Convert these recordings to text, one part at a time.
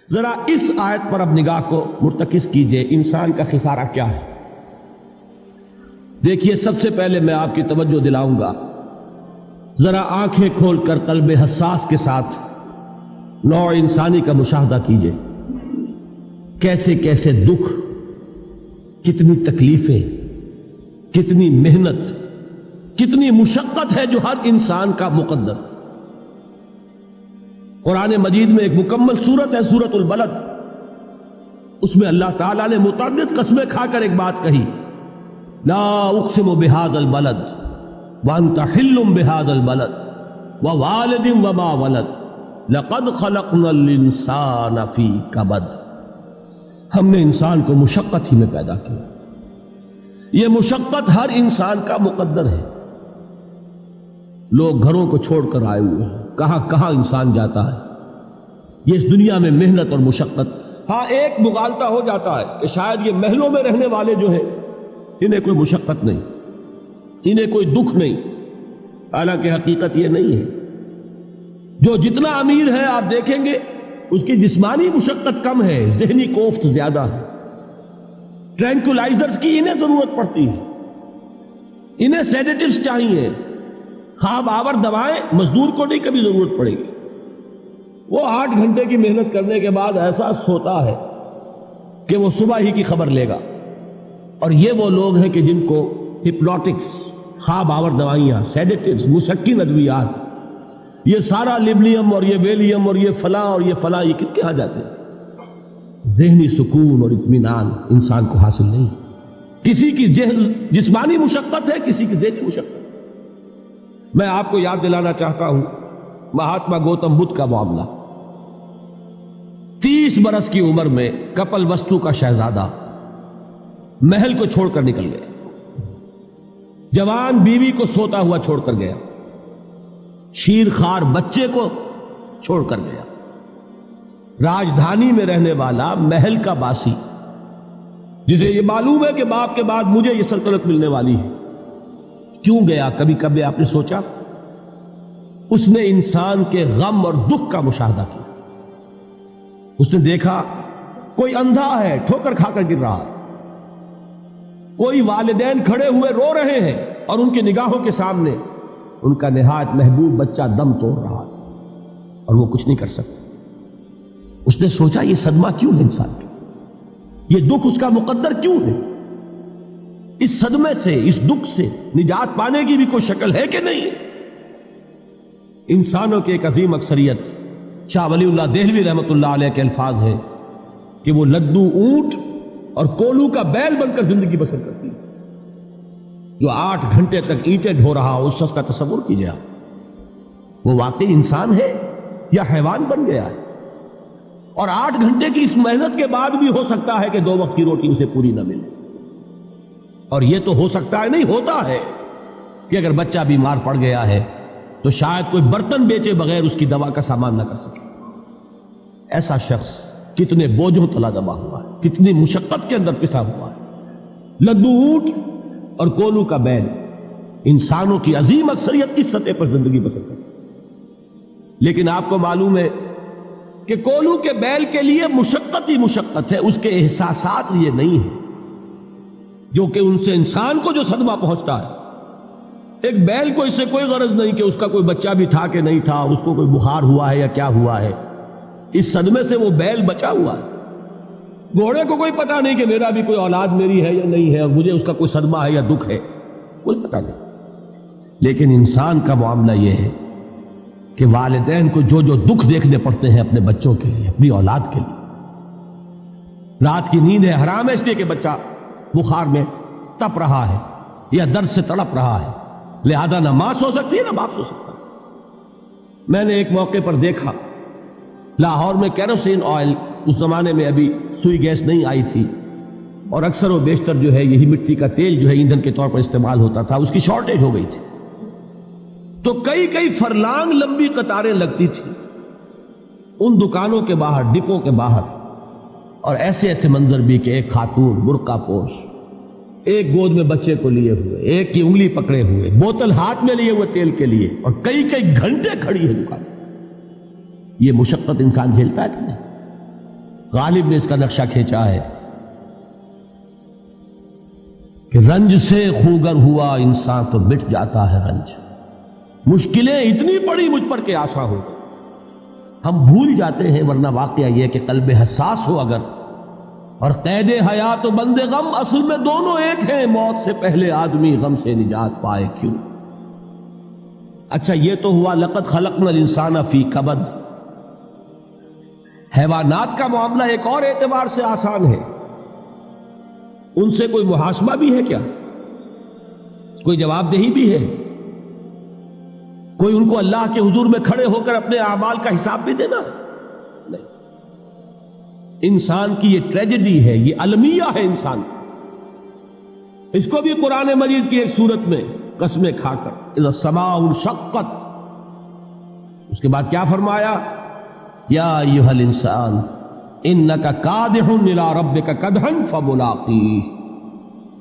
ذرا اس آیت پر اب نگاہ کو مرتکز کیجئے، انسان کا خسارہ کیا ہے؟ دیکھیے، سب سے پہلے میں آپ کی توجہ دلاؤں گا، ذرا آنکھیں کھول کر قلب حساس کے ساتھ نوع انسانی کا مشاہدہ کیجئے، کیسے کیسے دکھ، کتنی تکلیفیں، کتنی محنت، کتنی مشقت ہے جو ہر انسان کا مقدر۔ قرآن مجید میں ایک مکمل سورت ہے، سورت البلد، اس میں اللہ تعالیٰ نے متعدد قسمیں کھا کر ایک بات کہی، لا اقسم بہذا البلد وانت حل بہذا البلد ووالد وما ولد لقد خلقنا الانسان فی کبد۔ ہم نے انسان کو مشقت ہی میں پیدا کیا، یہ مشقت ہر انسان کا مقدر ہے۔ لوگ گھروں کو چھوڑ کر آئے ہوئے ہیں، کہاں کہاں انسان جاتا ہے، یہ اس دنیا میں محنت اور مشقت۔ ہاں ایک مغالطہ ہو جاتا ہے کہ شاید یہ محلوں میں رہنے والے جو ہیں انہیں کوئی مشقت نہیں، انہیں کوئی دکھ نہیں، حالانکہ حقیقت یہ نہیں ہے۔ جو جتنا امیر ہے آپ دیکھیں گے اس کی جسمانی مشقت کم ہے، ذہنی کوفت زیادہ ہے۔ ٹرینکولائزرز کی انہیں ضرورت پڑتی ہے، انہیں سیڈیٹیوز چاہیے، خواب آور دوائیں مزدور کو نہیں کبھی ضرورت پڑے گی۔ وہ 8 گھنٹے کی محنت کرنے کے بعد احساس ہوتا ہے کہ وہ صبح ہی کی خبر لے گا۔ اور یہ وہ لوگ ہیں کہ جن کو ہپنوٹکس، خواب آور دوائیاں، سیڈیٹیوز، مسکن ادویات، یہ سارا لیبلیم اور یہ ویلیم اور یہ فلاں اور یہ فلاں، یہ کن کے ہاں جاتے ہیں؟ ذہنی سکون اور اطمینان انسان کو حاصل نہیں۔ کسی کی جسمانی مشقت ہے، کسی کی ذہنی مشقت۔ میں آپ کو یاد دلانا چاہتا ہوں مہاتما گوتم بدھ کا معاملہ۔ 30 برس کی عمر میں کپل وستو کا شہزادہ محل کو چھوڑ کر نکل گیا، جوان بیوی کو سوتا ہوا چھوڑ کر گیا، شیر خوار بچے کو چھوڑ کر گیا۔ راجدھانی میں رہنے والا محل کا باسی، جسے یہ معلوم ہے کہ باپ کے بعد مجھے یہ سلطنت ملنے والی ہے، کیوں گیا؟ کبھی کبھی آپ نے سوچا؟ اس نے انسان کے غم اور دکھ کا مشاہدہ کیا۔ اس نے دیکھا کوئی اندھا ہے، ٹھوکر کھا کر گر رہا ہے، کوئی والدین کھڑے ہوئے رو رہے ہیں اور ان کی نگاہوں کے سامنے ان کا نہایت محبوب بچہ دم توڑ رہا ہے اور وہ کچھ نہیں کر سکتا۔ اس نے سوچا یہ صدمہ کیوں ہے انسان کا، یہ دکھ اس کا مقدر کیوں ہے؟ اس صدمے سے، اس دکھ سے نجات پانے کی بھی کوئی شکل ہے کہ نہیں؟ انسانوں کی ایک عظیم اکثریت، شاہ ولی اللہ دہلوی رحمۃ اللہ علیہ کے الفاظ ہیں کہ وہ لدو اونٹ اور کولو کا بیل بن کر زندگی بسر کرتی ہے۔ جو 8 گھنٹے تک اینٹیں ڈھو رہا ہو، اس شخص کا تصور کیجیے آپ، وہ واقعی انسان ہے یا حیوان بن گیا ہے؟ اور 8 گھنٹے کی اس محنت کے بعد بھی ہو سکتا ہے کہ 2 وقت کی روٹی اسے پوری نہ ملے۔ اور یہ تو ہو سکتا ہے، نہیں ہوتا ہے کہ اگر بچہ بیمار پڑ گیا ہے تو شاید کوئی برتن بیچے بغیر اس کی دوا کا سامان نہ کر سکے۔ ایسا شخص کتنے بوجھوں تلا دبا ہوا ہے، کتنی مشقت کے اندر پسا ہوا ہے۔ لدو اونٹ اور کولو کا بیل، انسانوں کی عظیم اکثریت اس سطح پر زندگی بسر کرتی ہے۔ لیکن آپ کو معلوم ہے کہ کولو کے بیل کے لیے مشقت ہی مشقت ہے، اس کے احساسات یہ نہیں ہیں جو کہ ان سے انسان کو جو صدمہ پہنچتا ہے۔ ایک بیل کو اس سے کوئی غرض نہیں کہ اس کا کوئی بچہ بھی تھا کہ نہیں تھا، اس کو کوئی بخار ہوا ہے یا کیا ہوا ہے، اس صدمے سے وہ بیل بچا ہوا ہے۔ گھوڑے کو کوئی پتہ نہیں کہ میرا بھی کوئی اولاد میری ہے یا نہیں ہے اور مجھے اس کا کوئی صدمہ ہے یا دکھ ہے، کوئی پتہ نہیں۔ لیکن انسان کا معاملہ یہ ہے کہ والدین کو جو جو دکھ دیکھنے پڑتے ہیں اپنے بچوں کے لیے، اپنی اولاد کے لیے۔ رات کی نیند ہے حرام ہے اس لیے کہ بچہ بخار میں تپ رہا ہے یا درد سے تڑپ رہا ہے، لہذا نہ ماں سو سکتی ہے نہ باپ سو سکتا۔ میں نے ایک موقع پر دیکھا لاہور میں کیروسین آئل، اس زمانے میں ابھی سوئی گیس نہیں آئی تھی اور اکثر و بیشتر جو ہے یہی مٹی کا تیل جو ہے ایندھن کے طور پر استعمال ہوتا تھا، اس کی شارٹیج ہو گئی تھی۔ تو کئی فرلانگ لمبی قطاریں لگتی تھی ان دکانوں کے باہر، ڈپوں کے باہر، اور ایسے ایسے منظر بھی کہ ایک خاتون برقع پوش، ایک گود میں بچے کو لیے ہوئے، ایک کی انگلی پکڑے ہوئے، بوتل ہاتھ میں لیے ہوئے تیل کے لیے، اور کئی گھنٹے کھڑی ہے دکان۔ یہ مشقت انسان جھیلتا ہے کہ نہیں؟ غالب نے اس کا نقشہ کھینچا ہے کہ رنج سے خوگر ہوا انسان تو مٹ جاتا ہے رنج. مشکلیں اتنی پڑی مجھ پر کہ آسان ہو. ہم بھول جاتے ہیں، ورنہ واقعہ یہ کہ قلب حساس ہو اگر اور قید حیات و بند غم اصل میں دونوں ایک ہیں. موت سے پہلے آدمی غم سے نجات پائے کیوں. اچھا یہ تو ہوا لقد خلقنا الانسان فی کبد. حیوانات کا معاملہ ایک اور اعتبار سے آسان ہے. ان سے کوئی محاسبہ بھی ہے کیا؟ کوئی جواب دہی بھی ہے؟ کوئی ان کو اللہ کے حضور میں کھڑے ہو کر اپنے اعمال کا حساب بھی دینا؟ نہیں. انسان کی یہ ٹریجڈی ہے، یہ المیہ ہے انسان. اس کو بھی قرآن مجید کی ایک سورت میں قسمیں کھا کر اذا السماء انشقت، اس کے بعد کیا فرمایا؟ یا ایھا الانسان انک کادح الی ربک کدحا فملاقیہ.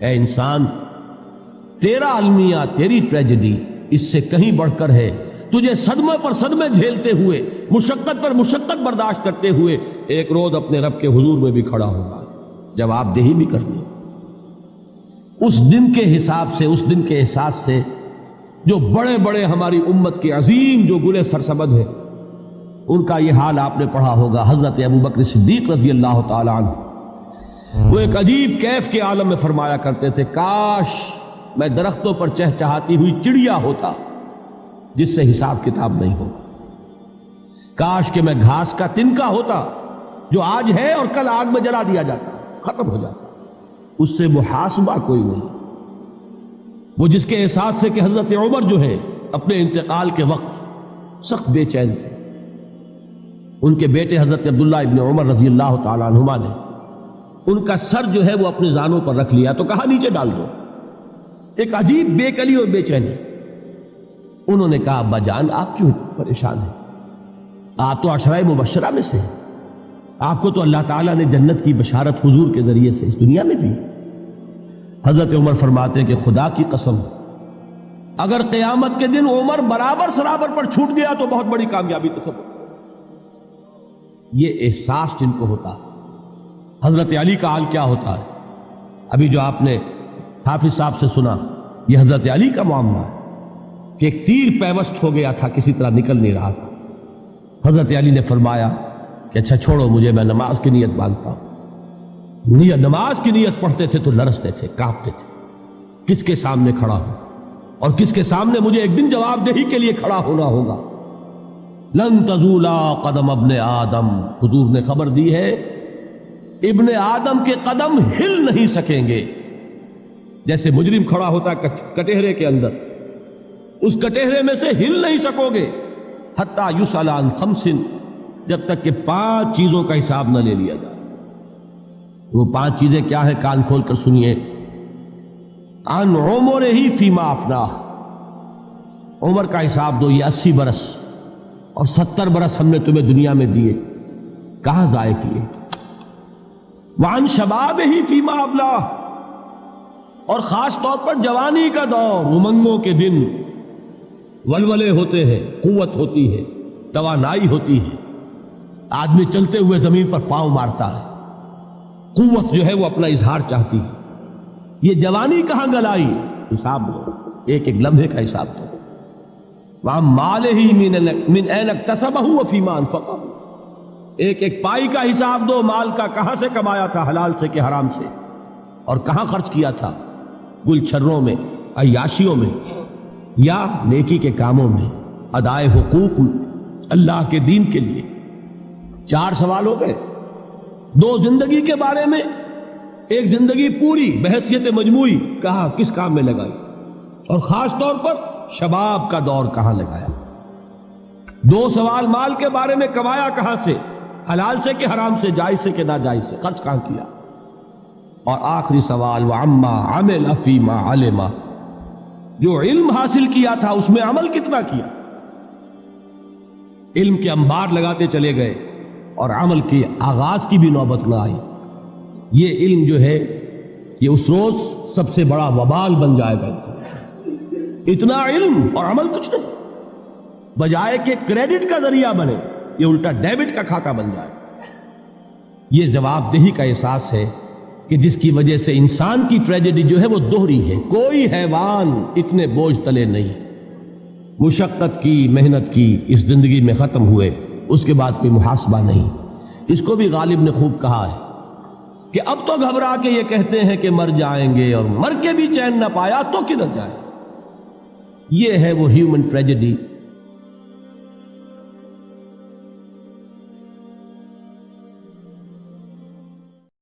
اے انسان، تیرا المیہ، تیری ٹریجڈی اس سے کہیں بڑھ کر ہے. تجھے صدمے پر صدمے جھیلتے ہوئے، مشقت پر مشقت برداشت کرتے ہوئے ایک روز اپنے رب کے حضور میں بھی کھڑا ہوگا، جواب دہی بھی کرنی. اس دن کے حساب سے، اس دن کے احساس سے جو بڑے بڑے ہماری امت کے عظیم جو گلے سرسبد ہیں، ان کا یہ حال آپ نے پڑھا ہوگا. حضرت ابوبکر صدیق رضی اللہ تعالی عنہ وہ ایک عجیب کیف کے عالم میں فرمایا کرتے تھے، کاش میں درختوں پر چہچہاتی ہوئی چڑیا ہوتا جس سے حساب کتاب نہیں ہوگا. کاش کہ میں گھاس کا تنکا ہوتا جو آج ہے اور کل آگ میں جلا دیا جاتا، ختم ہو جاتا. اس سے محاسبہ کوئی نہیں. وہ جس کے احساس سے کہ حضرت عمر جو ہے اپنے انتقال کے وقت سخت بے چین تھے. ان کے بیٹے حضرت عبداللہ ابن عمر رضی اللہ تعالی عنہما نے ان کا سر جو ہے وہ اپنے زانوں پر رکھ لیا تو کہا نیچے ڈال دو. ایک عجیب بے کلی اور بے چینی. انہوں نے کہا ابا جان آپ کیوں پریشان ہیں؟ آپ تو عشرہ مبشرہ میں سے، آپ کو تو اللہ تعالیٰ نے جنت کی بشارت حضور کے ذریعے سے اس دنیا میں دی. حضرت عمر فرماتے ہیں کہ خدا کی قسم اگر قیامت کے دن عمر برابر سرابر پر چھوٹ گیا تو بہت بڑی کامیابی تصور. یہ احساس جن کو ہوتا. حضرت علی کا حال کیا ہوتا ہے؟ ابھی جو آپ نے حافظ صاحب سے سنا، یہ حضرت علی کا معاملہ ہے کہ ایک تیر پیوست ہو گیا تھا، کسی طرح نکل نہیں رہا تھا. حضرت علی نے فرمایا کہ اچھا چھوڑو مجھے، میں نماز کی نیت باندھتا ہوں. نماز کی نیت پڑھتے تھے تو لرزتے تھے، کانپتے تھے. کس کے سامنے کھڑا ہوں اور کس کے سامنے مجھے ایک دن جواب دہی کے لیے کھڑا ہونا ہوگا. لن تزولا قدم ابن آدم، حضور نے خبر دی ہے ابن آدم کے قدم ہل نہیں سکیں گے. جیسے مجرم کھڑا ہوتا ہے کٹہرے کے اندر، اس کٹہرے میں سے ہل نہیں سکو گے حتی یسأل عن خمس، جب تک کہ 5 چیزوں کا حساب نہ لے لیا جائے. وہ 5 چیزیں کیا ہیں؟ کان کھول کر سنیے. عن عمرہ فیما افناہ، عمر کا حساب دو. یہ 80 برس اور 70 برس ہم نے تمہیں دنیا میں دیے، کہاں ضائع کیے؟ وعن شبابہ فیما ابلاہ، اور خاص طور پر جوانی کا دور، امنگوں کے دن، ولولے ہوتے ہیں، قوت ہوتی ہے، توانائی ہوتی ہے، آدمی چلتے ہوئے زمین پر پاؤں مارتا ہے، قوت جو ہے وہ اپنا اظہار چاہتی ہے. یہ جوانی کہاں گلائی؟ حساب دو، ایک ایک لمحے کا حساب دو. وَعَن مَالِهِ مِنْ أَيْنَ اكْتَسَبَهُ وَفِيمَا أَنْفَقَهُ، ایک ایک پائی کا حساب دو. مال کا کہاں سے کمایا تھا، حلال سے کہ حرام سے، اور کہاں خرچ کیا تھا، گل چھروں میں، عیاشیوں میں، یا نیکی کے کاموں میں، ادائے حقوق اللہ کے دین کے لیے. 4 سوال ہو گئے. 2 زندگی کے بارے میں، ایک زندگی پوری بحیثیت مجموعی کہاں کس کام میں لگائی، اور خاص طور پر شباب کا دور کہاں لگایا. 2 سوال مال کے بارے میں، کمایا کہاں سے، حلال سے کہ حرام سے، جائز سے کہ ناجائز سے، خرچ کہاں کیا. اور آخری سوال وَعَمَّا عَمِلَ فِيمَا عَلِمَ، جو علم حاصل کیا تھا اس میں عمل کتنا کیا. علم کے انبار لگاتے چلے گئے اور عمل کے آغاز کی بھی نوبت نہ آئی. یہ علم جو ہے یہ اس روز سب سے بڑا وبال بن جائے گا. اتنا علم اور عمل کچھ نہیں، بجائے کہ کریڈٹ کا ذریعہ بنے یہ الٹا ڈیبٹ کا کھاتا بن جائے. یہ جواب دہی کا احساس ہے کہ جس کی وجہ سے انسان کی ٹریجڈی جو ہے وہ دوہری ہے. کوئی حیوان اتنے بوجھ تلے نہیں. مشقت کی، محنت کی، اس زندگی میں ختم ہوئے، اس کے بعد کوئی محاسبہ نہیں. اس کو بھی غالب نے خوب کہا ہے کہ اب تو گھبرا کے یہ کہتے ہیں کہ مر جائیں گے، اور مر کے بھی چین نہ پایا تو کدھر جائیں. یہ ہے وہ ہیومن ٹریجڈی